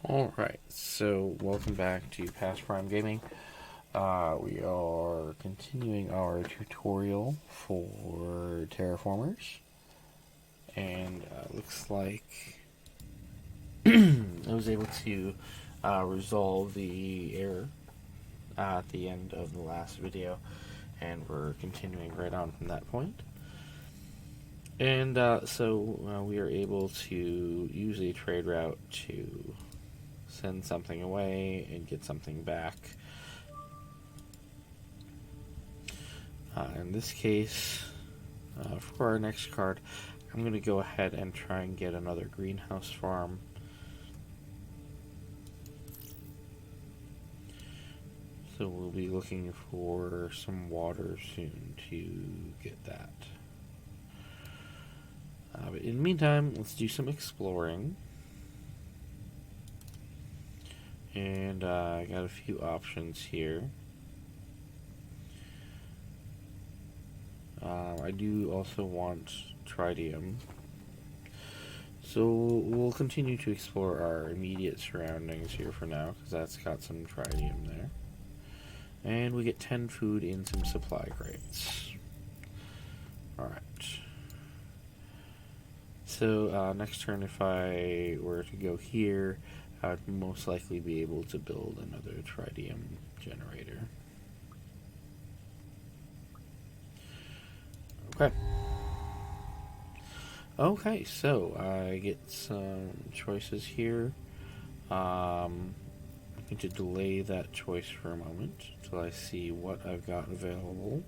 Alright, so welcome back to Past Prime Gaming. We are continuing our tutorial for Terraformers. And looks like I was able to resolve the error at the end of the last video. And we're continuing right on from that point. And so we are able to use a trade route to send something away and get something back. In this case, for our next card, I'm going to go ahead and try and get another greenhouse farm. So we'll be looking for some water soon to get that. But in the meantime, let's do some exploring. And I got a few options here. I do also want tritium. So we'll continue to explore our immediate surroundings here for now, because that's got some tritium there. And we get 10 food in some supply crates. Alright. So next turn, if I were to go here, I would most likely be able to build another tritium generator. Okay. Okay, so I get some choices here. I'm going to delay that choice for a moment until I see what I've got available.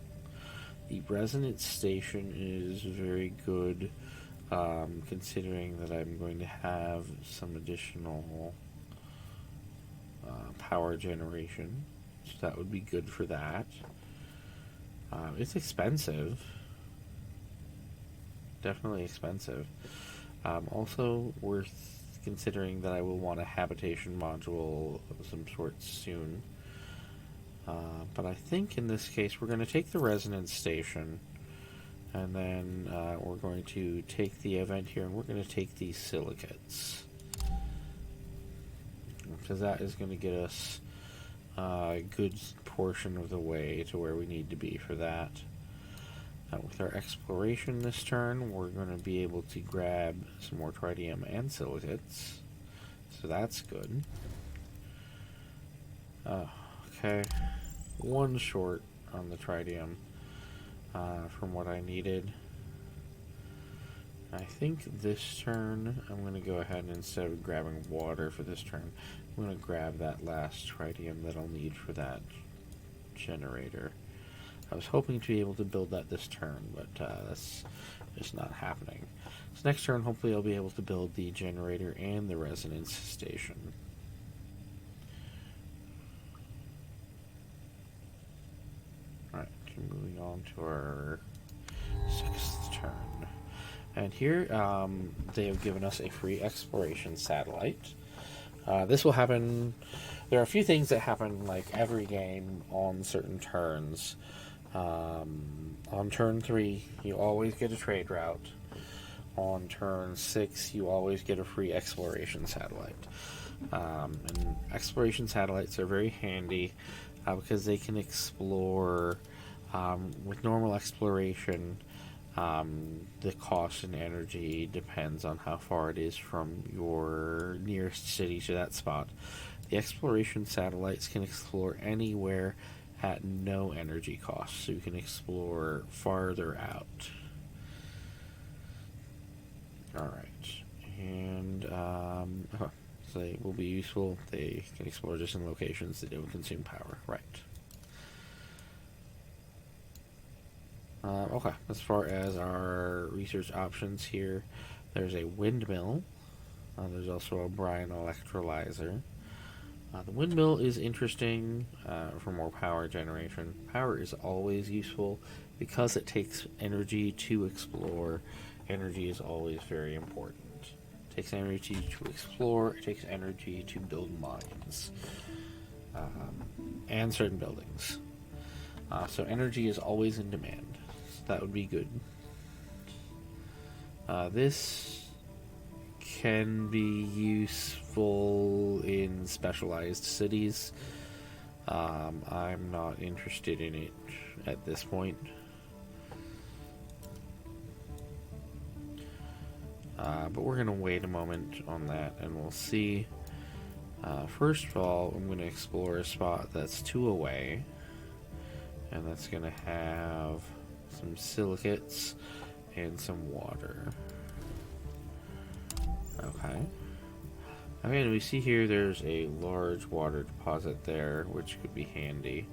The resonance station is very good, considering that I'm going to have some additional power generation. So that would be good for that. It's expensive. Definitely expensive. Also worth considering that I will want a habitation module of some sort soon. But I think in this case we're going to take the resonance station, and then we're going to take the event here, and we're going to take these silicates, because that is going to get us a good portion of the way to where we need to be for that. With our exploration this turn, we're going to be able to grab some more tritium and silicates, so that's good. Okay, one short on the tritium from what I needed. I think this turn I'm going to go ahead and, instead of grabbing water for this turn, I'm going to grab that last tritium that I'll need for that generator. I was hoping to be able to build that this turn, but that's just not happening. So next turn, hopefully I'll be able to build the generator and the resonance station. Alright, moving on to our 6th turn. And here, they have given us a free exploration satellite. This will happen... There are a few things that happen like every game on certain turns. On turn 3, you always get a trade route. On turn 6, you always get a free exploration satellite. And exploration satellites are very handy because they can explore. With normal exploration, the cost in energy depends on how far it is from your nearest city to that spot. The exploration satellites can explore anywhere at no energy cost, so you can explore farther out. Alright, and so they will be useful. They can explore just in locations that don't consume power. Right. Okay, as far as our research options here, there's a windmill. There's also a brine electrolyzer. The windmill is interesting for more power generation. Power is always useful because it takes energy to explore. Energy is always very important. It takes energy to explore. It takes energy to build mines and certain buildings. So energy is always in demand. So that would be good. This can be useful useful in specialized cities. I'm not interested in it at this point. But we're going to wait a moment on that and we'll see. First of all, I'm going to explore a spot that's 2 away. And that's going to have some silicates and some water. Okay. Okay, we see here there's a large water deposit there, which could be handy.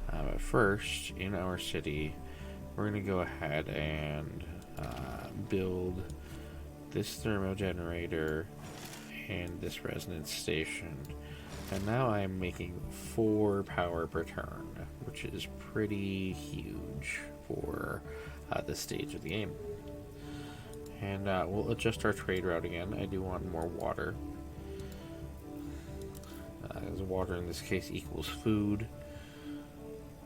But first, in our city, we're going to go ahead and build this thermo generator and this resonance station. And now I'm making 4 power per turn, which is pretty huge for this stage of the game. And we'll adjust our trade route again. I do want more water. As water in this case equals food.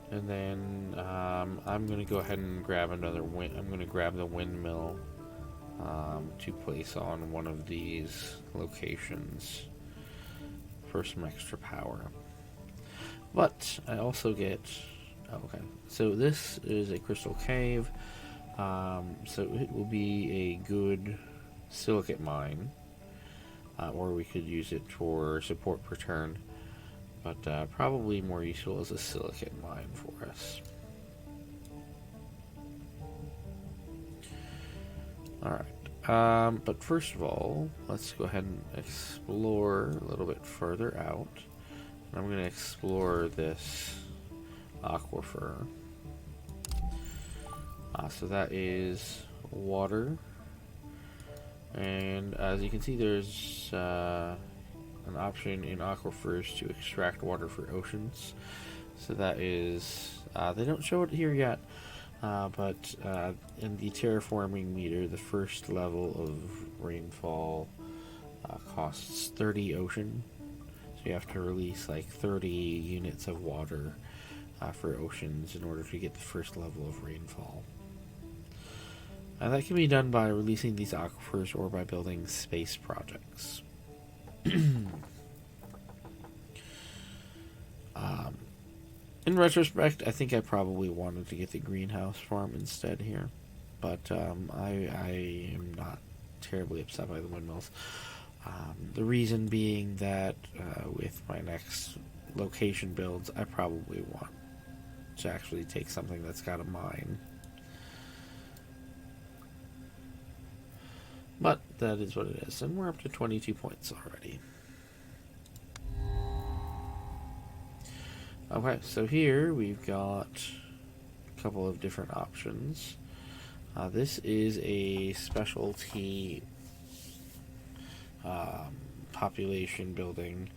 And then I'm going to go ahead and grab another I'm going to grab the windmill to place on one of these locations for some extra power. But I also get... okay, so this is a crystal cave. So it will be a good silicate mine. Or we could use it for support per turn. But probably more useful as a silicate mine for us. Alright. But first of all, let's go ahead and explore a little bit further out. I'm going to explore this aquifer. So that is water. And as you can see, there's an option in aquifers to extract water for oceans. So that is, they don't show it here yet, but in the terraforming meter, the first level of rainfall costs 30 ocean. So you have to release like 30 units of water for oceans in order to get the first level of rainfall. That can be done by releasing these aquifers or by building space projects. In retrospect, I think I probably wanted to get the greenhouse farm instead here, but I am not terribly upset by the windmills. The reason being that with my next location builds, I probably want to actually take something that's got a mine. But that is what it is, and we're up to 22 points already. Okay, so here we've got a couple of different options. This is a specialty population building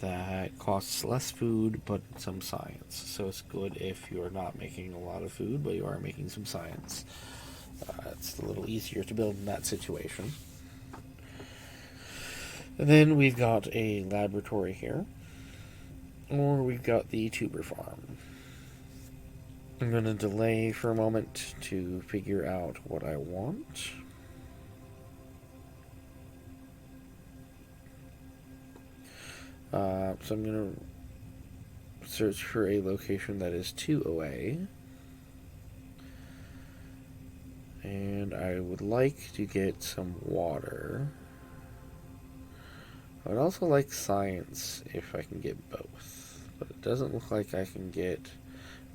that costs less food but some science. So it's good if you're not making a lot of food, but you are making some science. It's a little easier to build in that situation. And then we've got a laboratory here. Or we've got the tuber farm. I'm going to delay for a moment to figure out what I want. So I'm going to search for a location that is 2 away. And I would like to get some water. I would also like science if I can get both. But it doesn't look like I can get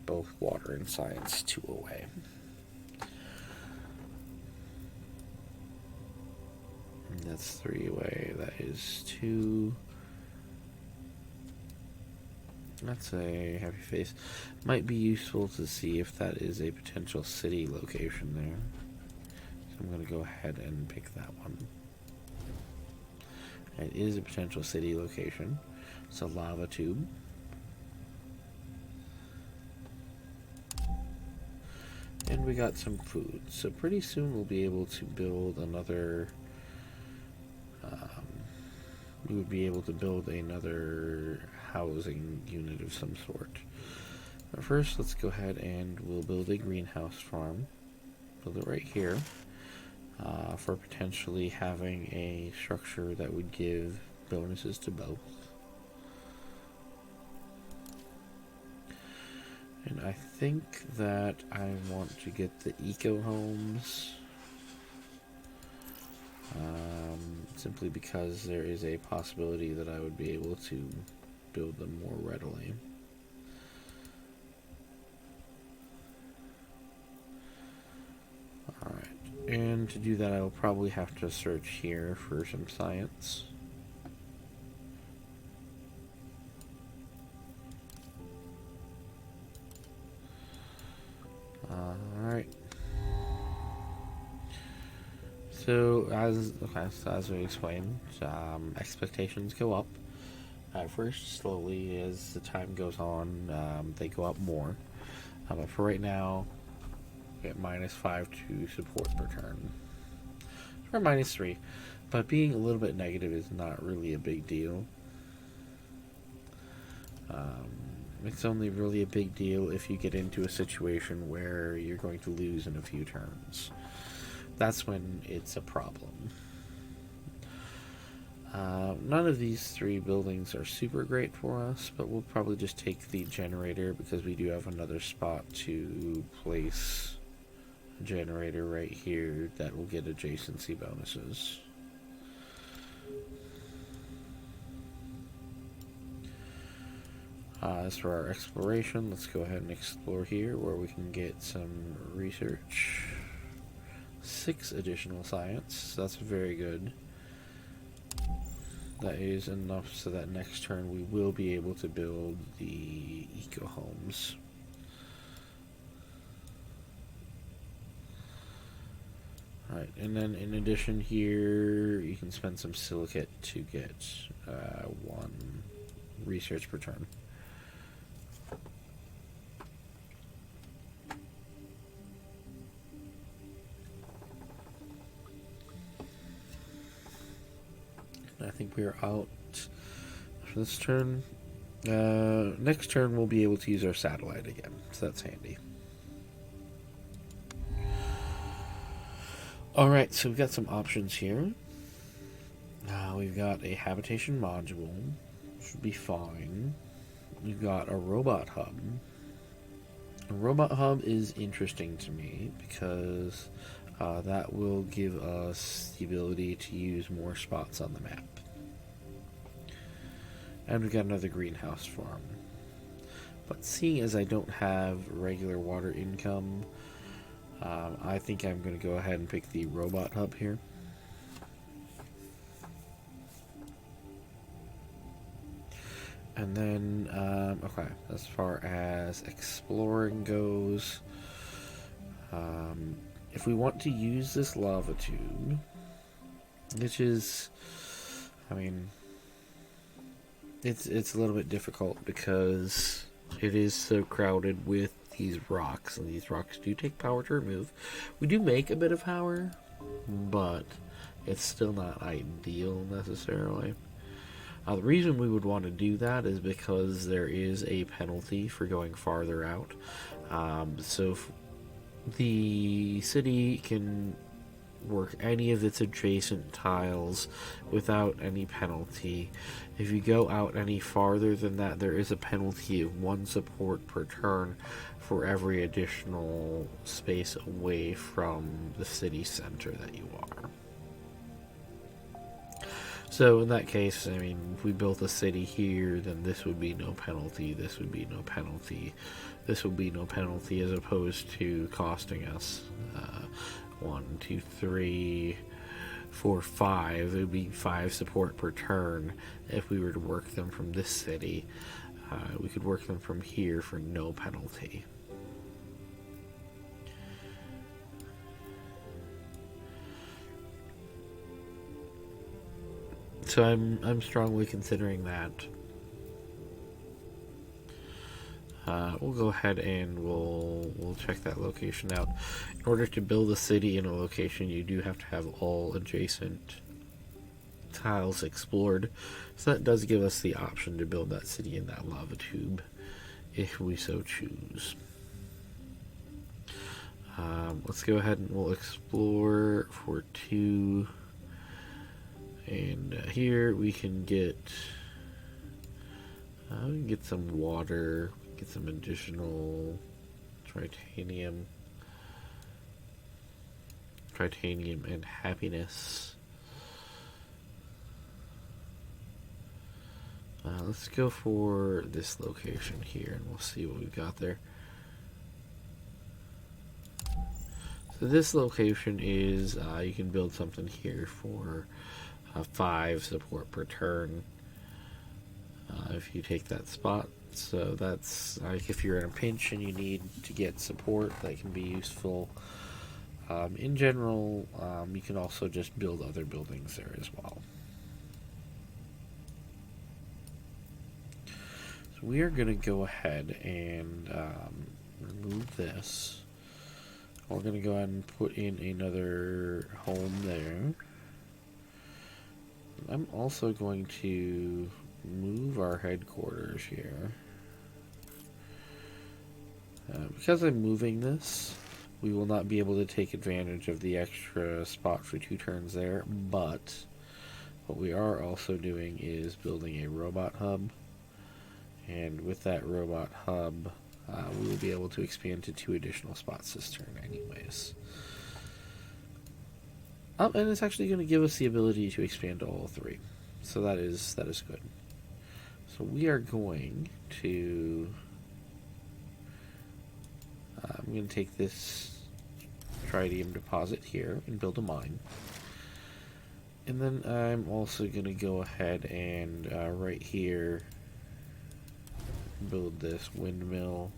both water and science 2 away. And that's 3 away. That is 2. That's a happy face. Might be useful to see if that is a potential city location there. So I'm going to go ahead and pick that one. It is a potential city location. It's a lava tube. And we got some food. So pretty soon we'll be able to build another... we would be able to build another housing unit of some sort. But first, let's go ahead and we'll build a greenhouse farm. Build it right here. For potentially having a structure that would give bonuses to both. And I think that I want to get the eco homes. Simply because there is a possibility that I would be able to build them more readily. Alright, and to do that I will probably have to search here for some science. Alright. So, as we explained, expectations go up. At first, slowly, as the time goes on, they go up more. But for right now, we get -5 to support per turn. Or -3. But being a little bit negative is not really a big deal. It's only really a big deal if you get into a situation where you're going to lose in a few turns. That's when it's a problem. None of these 3 buildings are super great for us, but we'll probably just take the generator because we do have another spot to place a generator right here that will get adjacency bonuses. As for our exploration, let's go ahead and explore here where we can get some research. 6 additional science, so that's very good. That is enough so that next turn we will be able to build the eco homes. Alright, and then in addition here, you can spend some silicate to get 1 research per turn. I think we are out for this turn. Next turn we'll be able to use our satellite again, so that's handy. Alright, so we've got some options here. We've got a habitation module, should be fine. We've got a robot hub. A robot hub is interesting to me because that will give us the ability to use more spots on the map. And we've got another greenhouse farm. But seeing as I don't have regular water income, I think I'm going to go ahead and pick the robot hub here. And then, okay, as far as exploring goes, if we want to use this lava tube, which is, I mean, it's a little bit difficult because it is so crowded with these rocks, and these rocks do take power to remove. We do make a bit of power, but it's still not ideal necessarily. The reason we would want to do that is because there is a penalty for going farther out. So the city can work any of its adjacent tiles without any penalty. If you go out any farther than that, there is a penalty of 1 support per turn for every additional space away from the city center that you are. So in that case, I mean, if we built a city here, then this would be no penalty, this would be no penalty, this would be no penalty, as opposed to costing us 1, 2, 3, 4, 5. It would be 5 support per turn if we were to work them from this city. We could work them from here for no penalty. So I'm strongly considering that. We'll go ahead and we'll check that location out. In order to build a city in a location, you do have to have all adjacent tiles explored. So that does give us the option to build that city in that lava tube, if we so choose. Let's go ahead and we'll explore for 2 And here we can get some water, get some additional titanium and happiness. Let's go for this location here, and we'll see what we've got there. So this location is, you can build something here for 5 support per turn if you take that spot. So that's like if you're in a pinch and you need to get support, that can be useful. In general, you can also just build other buildings there as well. So we are going to go ahead and remove this. We're going to go ahead and put in another home there. I'm also going to move our headquarters here. Because I'm moving this, we will not be able to take advantage of the extra spot for 2 turns there, but what we are also doing is building a robot hub, and with that robot hub, we will be able to expand to 2 additional spots this turn anyways. And it's actually going to give us the ability to expand to all 3, so that is good. So we are going to I'm going to take this tritium deposit here and build a mine. And then I'm also going to go ahead and right here build this windmill.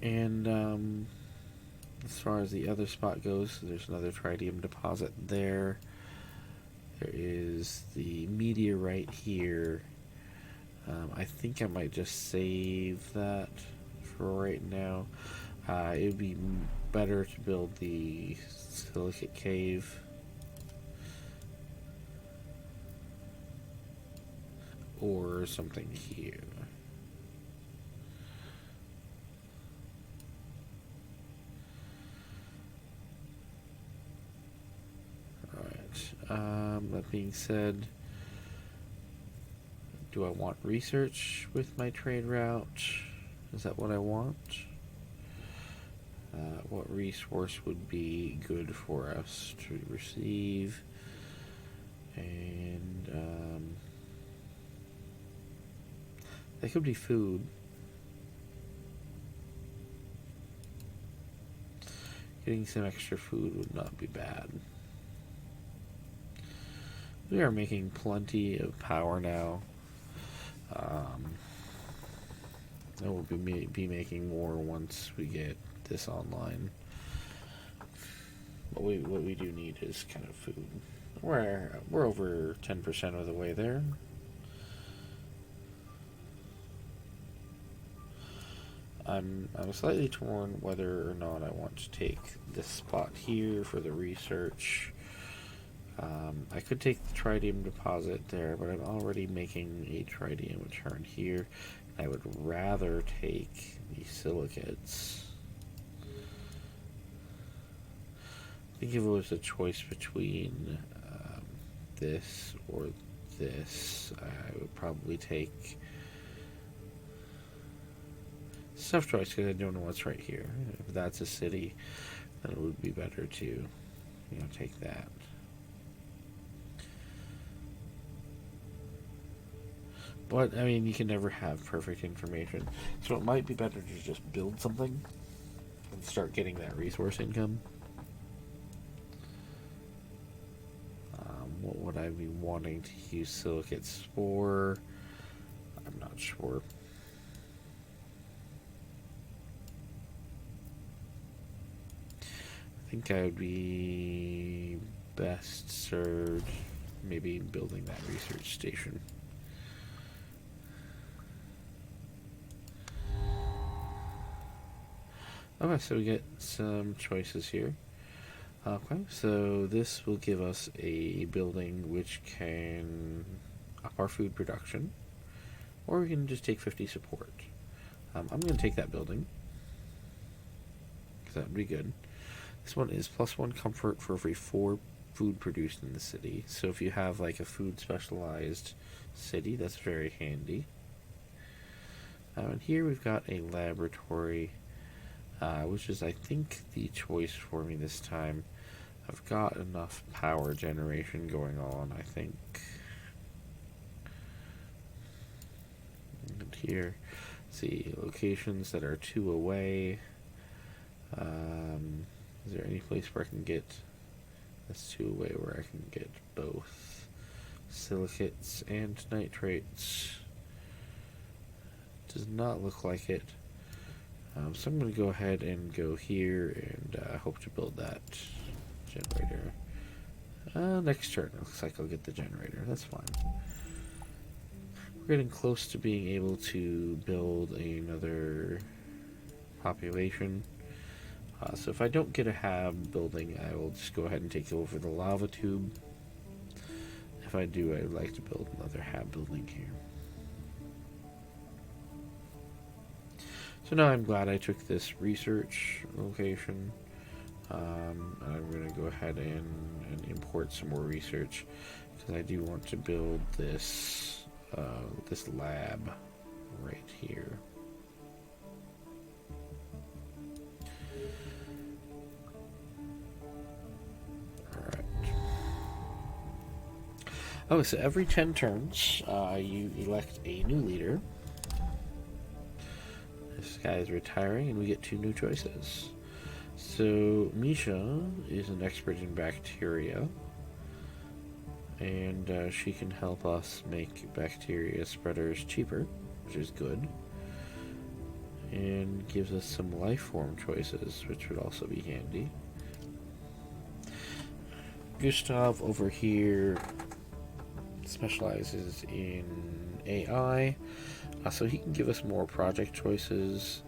And as far as the other spot goes, there's another tritium deposit there. There is the meteorite here. I think I might just save that for right now. It would be better to build the silicate cave. Or something here. Alright, that being said, do I want research with my trade route? Is that what I want? What resource would be good for us to receive? And that could be food. Getting some extra food would not be bad. We are making plenty of power now. And we'll be making more once we get this online. But what we do need is kind of food. We're over 10% of the way there. I'm slightly torn whether or not I want to take this spot here for the research. I could take the tritium deposit there, but I'm already making a tritium return here. I would rather take the silicates. I think if it was a choice between this or this, I would probably take... It's a tough choice because I don't know what's right here. If that's a city, then it would be better to, take that. But, I mean, you can never have perfect information. So it might be better to just build something and start getting that resource income. What would I be wanting to use silicates for? I'm not sure. I think I would be best served maybe building that research station. Okay, so we get some choices here. Okay, so this will give us a building which can up our food production, or we can just take 50 support. I'm going to take that building, because that would be good. This one is +1 comfort for every 4 food produced in the city. So if you have like a food specialized city, that's very handy. And here we've got a laboratory, which is, I think, the choice for me this time. I've got enough power generation going on, I think. And here, see, locations that are 2 away. Is there any place where I can get that's 2 away where I can get both silicates and nitrates? Does not look like it. So I'm going to go ahead and go here and hope to build that generator. Next turn, looks like I'll get the generator. That's fine. We're getting close to being able to build another population. So if I don't get a hab building, I will just go ahead and take over the lava tube. If I do, I would like to build another hab building here. So now I'm glad I took this research location. I'm going to go ahead and import some more research because I do want to build this this lab right here. Alright. Oh, so every 10 turns, you elect a new leader. This guy is retiring, and we get 2 new choices. So, Misha is an expert in bacteria, and she can help us make bacteria spreaders cheaper, which is good, and gives us some life form choices, which would also be handy. Gustav over here specializes in AI, so he can give us more project choices,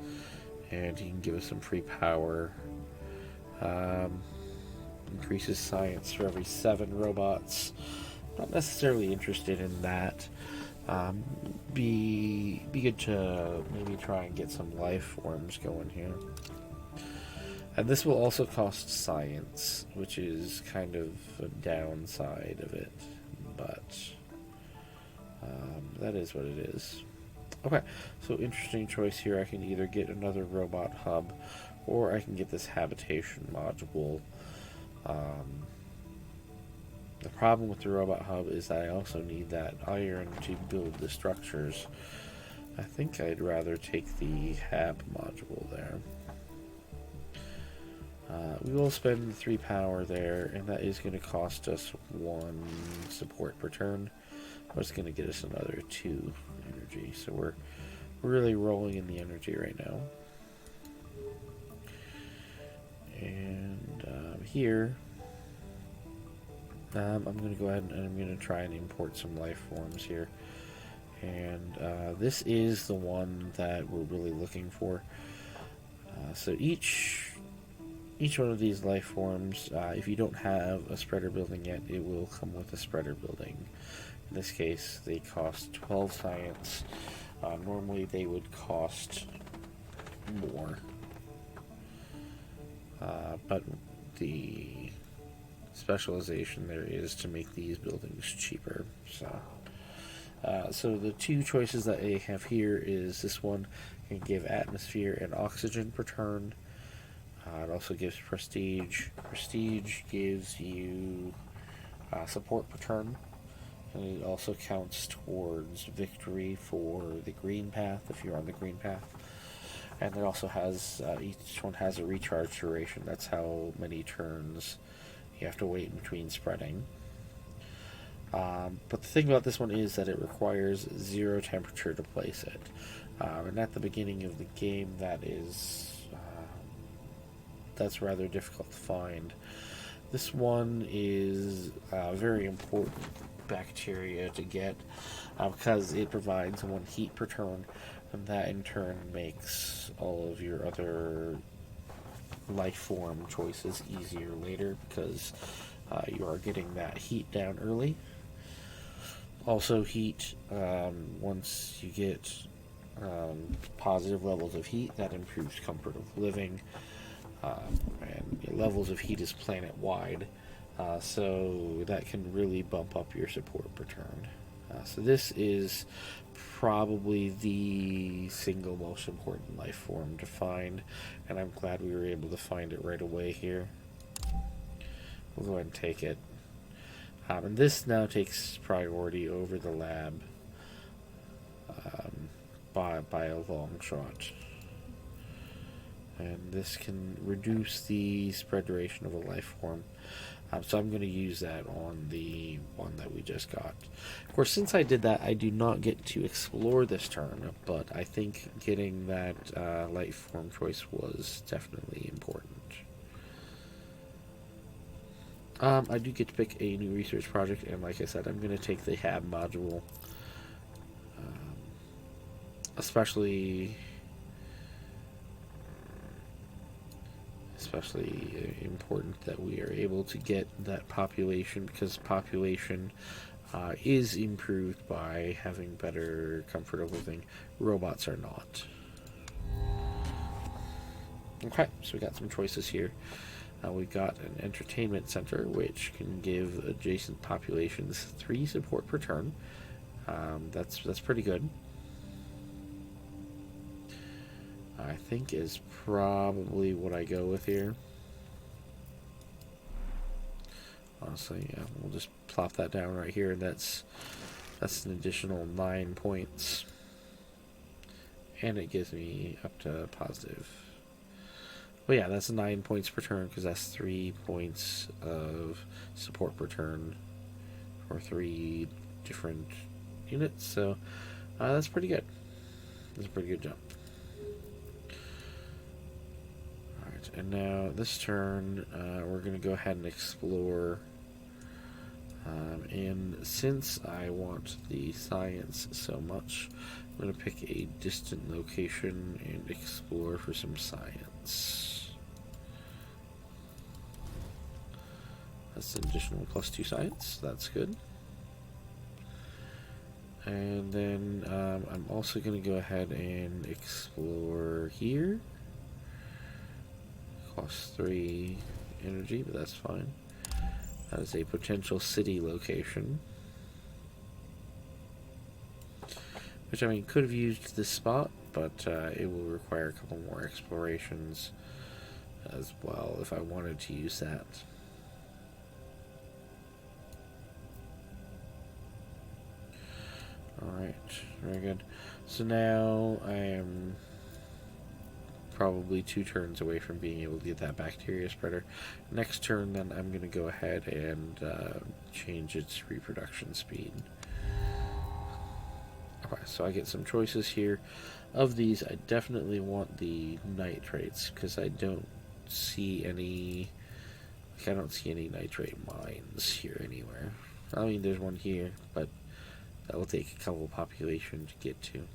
and he can give us some free power. Increases science for every 7 robots. Not necessarily interested in that. Be good to maybe try and get some life forms going here. And this will also cost science, which is kind of a downside of it, but that is what it is. Okay, so interesting choice here. I can either get another robot hub, or I can get this habitation module. The problem with the robot hub is that I also need that iron to build the structures. I think I'd rather take the hab module there. We will spend 3 power there, and that is going to cost us 1 support per turn. But it's going to get us another 2 energy, so we're really rolling in the energy right now. And here, I'm going to go ahead and I'm going to try and import some life forms here. And this is the one that we're really looking for. So each one of these life forms, if you don't have a spreader building yet, it will come with a spreader building. In this case, they cost 12 science. Normally they would cost more. But the specialization there is to make these buildings cheaper. So the 2 choices that I have here is this one can give atmosphere and oxygen per turn. It also gives prestige. Prestige gives you support per turn. And it also counts towards victory for the green path if you're on the green path. And it also has, each one has a recharge duration. That's how many turns you have to wait in between spreading. But the thing about this one is that it requires 0 temperature to place it. And at the beginning of the game, that's rather difficult to find. This one is very important bacteria to get because it provides 1 heat per turn, and that in turn makes all of your other life form choices easier later because you are getting that heat down early. Also heat, once you get positive levels of heat, that improves comfort of living, and levels of heat is planet wide. So that can really bump up your support per turn. So this is probably the single most important life form to find, and I'm glad we were able to find it right away here. We'll go ahead and take it. And this now takes priority over the lab by a long shot. And this can reduce the spread duration of a life form. So I'm going to use that on the one that we just got. Of course, since I did that, I do not get to explore this turn, but I think getting that life form choice was definitely important. I do get to pick a new research project, and like I said, I'm going to take the HAB module. Especially important that we are able to get that population, because population is improved by having better comfort of living. Robots are not. Okay, so we got some choices here. We got an entertainment center, which can give adjacent populations 3 support per turn. That's pretty good. I think is probably what I go with here. Honestly, yeah, we'll just plop that down right here, and that's an additional 9 points, and it gives me up to positive. Well, yeah, that's 9 points per turn, because that's 3 points of support per turn for 3 different units. So that's pretty good. That's a pretty good jump. And now this turn, we're going to go ahead and explore. And since I want the science so much, I'm going to pick a distant location and explore for some science. That's an additional +2 science. That's good. And then I'm also going to go ahead and explore here. +3 energy, but that's fine. That is a potential city location, which I mean could have used this spot, but it will require a couple more explorations as well if I wanted to use that. Alright, very good. So now I am probably 2 turns away from being able to get that bacteria spreader. Next turn, then I'm going to go ahead and change its reproduction speed. Okay, so I get some choices here. Of these, I definitely want the nitrates, because I don't see any. I don't see any nitrate mines here anywhere. I mean, there's one here, but that will take a couple population to get to.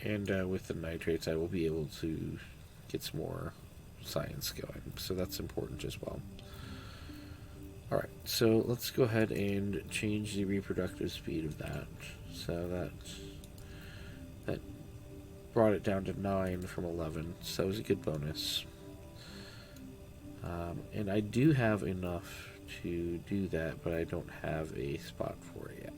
And with the nitrates, I will be able to get some more science going. So that's important as well. Alright, so let's go ahead and change the reproductive speed of that. So that brought it down to 9 from 11. So that was a good bonus. And I do have enough to do that, but I don't have a spot for it yet.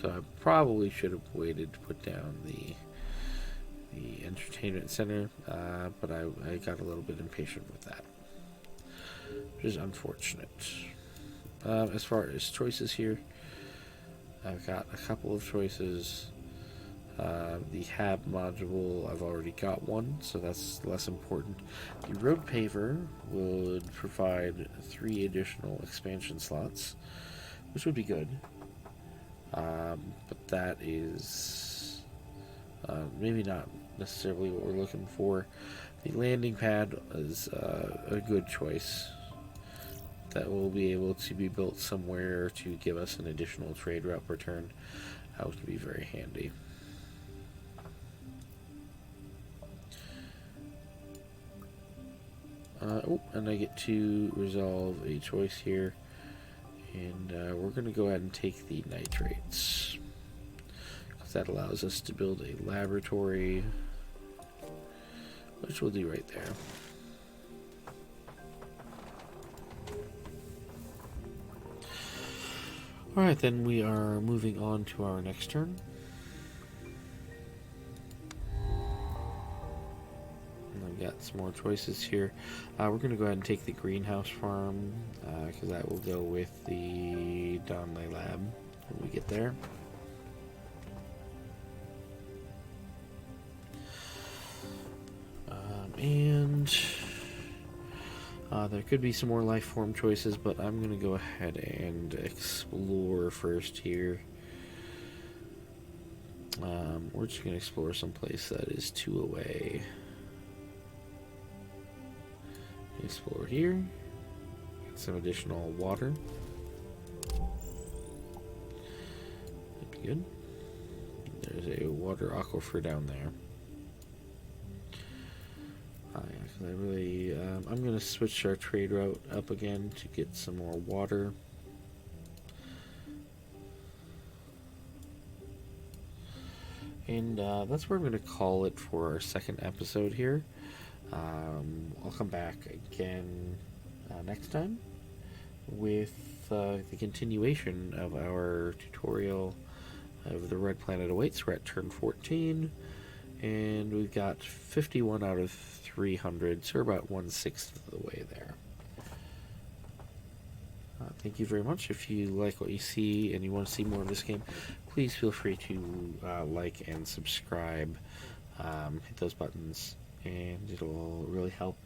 So I probably should have waited to put down the entertainment center, but I got a little bit impatient with that, which is unfortunate. As far as choices here, I've got a couple of choices. The HAB module, I've already got one, so that's less important. The road paver would provide 3 additional expansion slots, which would be good. But that is maybe not necessarily what we're looking for. The landing pad is a good choice. That will be able to be built somewhere to give us an additional trade route return. That would be very handy. And I get to resolve a choice here. And we're going to go ahead and take the nitrates. that allows us to build a laboratory, which we'll do right there. Alright, then we are moving on to our next turn. And I've got some more choices here. We're going to go ahead and take the greenhouse farm, because that will go with the Donley lab when we get there. There could be some more life form choices, but I'm going to go ahead and explore first here. We're just going to explore some place that is 2 away. Explore here. Get some additional water. That'd be good. There's a water aquifer down there. I really, I'm going to switch our trade route up again to get some more water. And that's where I'm going to call it for our second episode here. I'll come back again next time with the continuation of our tutorial of The Red Planet Awaits. We're at turn 14. And we've got 51 out of 300, so we're about 1/6 of the way there. Thank you very much. If you like what you see and you want to see more of this game, please feel free to like and subscribe. Hit those buttons, and it'll really help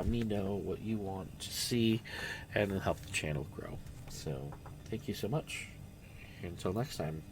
me know what you want to see, and it'll help the channel grow. So, thank you so much. Until next time.